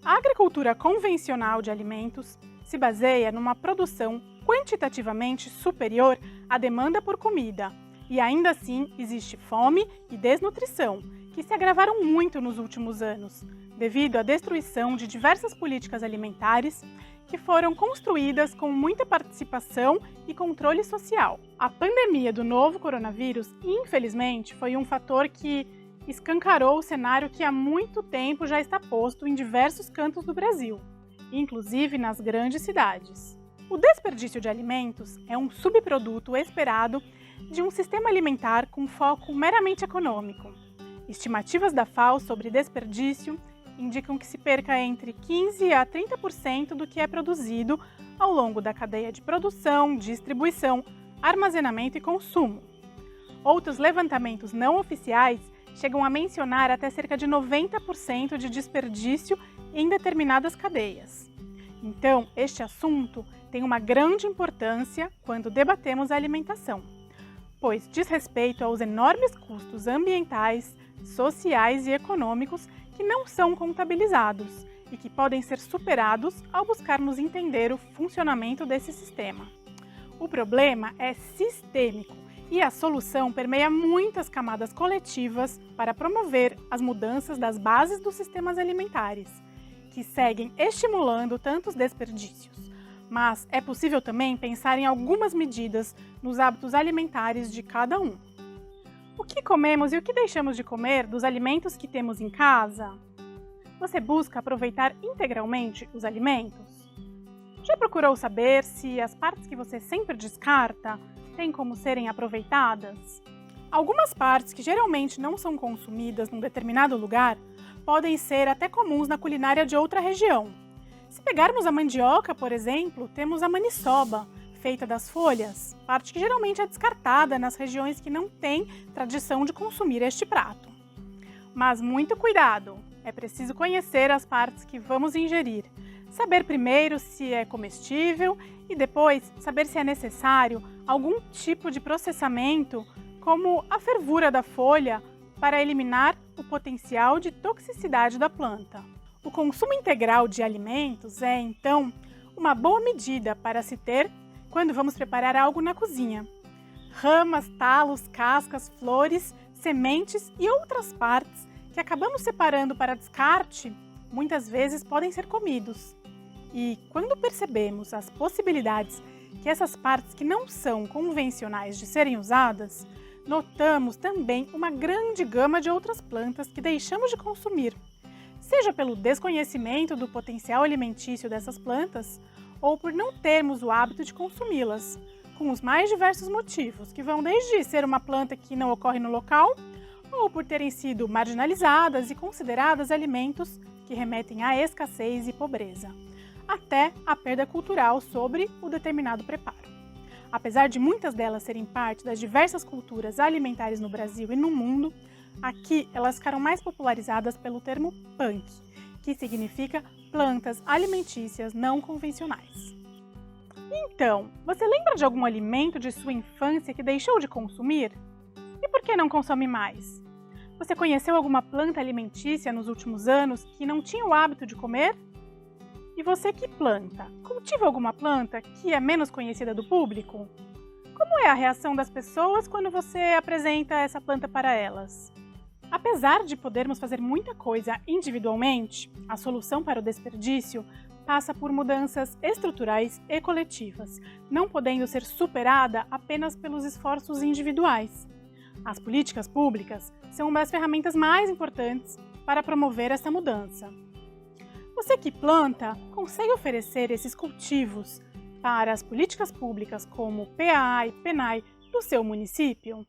A agricultura convencional de alimentos se baseia numa produção quantitativamente superior à demanda por comida, e ainda assim existe fome e desnutrição, que se agravaram muito nos últimos anos, devido à destruição de diversas políticas alimentares que foram construídas com muita participação e controle social. A pandemia do novo coronavírus, infelizmente, foi um fator que escancarou o cenário que há muito tempo já está posto em diversos cantos do Brasil, inclusive nas grandes cidades. O desperdício de alimentos é um subproduto esperado de um sistema alimentar com foco meramente econômico. Estimativas da FAO sobre desperdício indicam que se perca entre 15% a 30% do que é produzido ao longo da cadeia de produção, distribuição, armazenamento e consumo. Outros levantamentos não oficiais chegam a mencionar até cerca de 90% de desperdício em determinadas cadeias. Então, este assunto tem uma grande importância quando debatemos a alimentação, pois diz respeito aos enormes custos ambientais, sociais e econômicos que não são contabilizados e que podem ser superados ao buscarmos entender o funcionamento desse sistema. O problema é sistêmico e a solução permeia muitas camadas coletivas para promover as mudanças das bases dos sistemas alimentares, que seguem estimulando tantos desperdícios. Mas é possível também pensar em algumas medidas nos hábitos alimentares de cada um. O que comemos e o que deixamos de comer dos alimentos que temos em casa? Você busca aproveitar integralmente os alimentos? Já procurou saber se as partes que você sempre descarta têm como serem aproveitadas? Algumas partes que geralmente não são consumidas num determinado lugar podem ser até comuns na culinária de outra região. Se pegarmos a mandioca, por exemplo, temos a maniçoba, feita das folhas, parte que geralmente é descartada nas regiões que não têm tradição de consumir este prato. Mas muito cuidado! É preciso conhecer as partes que vamos ingerir, saber primeiro se é comestível e depois saber se é necessário algum tipo de processamento, como a fervura da folha, para eliminar o potencial de toxicidade da planta. O consumo integral de alimentos é, então, uma boa medida para se ter quando vamos preparar algo na cozinha. Ramas, talos, cascas, flores, sementes e outras partes que acabamos separando para descarte, muitas vezes podem ser comidos. E quando percebemos as possibilidades que essas partes que não são convencionais de serem usadas, notamos também uma grande gama de outras plantas que deixamos de consumir, seja pelo desconhecimento do potencial alimentício dessas plantas ou por não termos o hábito de consumi-las, com os mais diversos motivos, que vão desde ser uma planta que não ocorre no local, ou por terem sido marginalizadas e consideradas alimentos que remetem à escassez e pobreza, até a perda cultural sobre o determinado preparo. Apesar de muitas delas serem parte das diversas culturas alimentares no Brasil e no mundo, aqui elas ficaram mais popularizadas pelo termo punk, que significa plantas alimentícias não convencionais. Então, você lembra de algum alimento de sua infância que deixou de consumir? E por que não consome mais? Você conheceu alguma planta alimentícia nos últimos anos que não tinha o hábito de comer? E você que planta? Cultiva alguma planta que é menos conhecida do público? Como é a reação das pessoas quando você apresenta essa planta para elas? Apesar de podermos fazer muita coisa individualmente, a solução para o desperdício passa por mudanças estruturais e coletivas, não podendo ser superada apenas pelos esforços individuais. As políticas públicas são uma das ferramentas mais importantes para promover essa mudança. Você que planta, consegue oferecer esses cultivos para as políticas públicas como PAA e PENAI do seu município?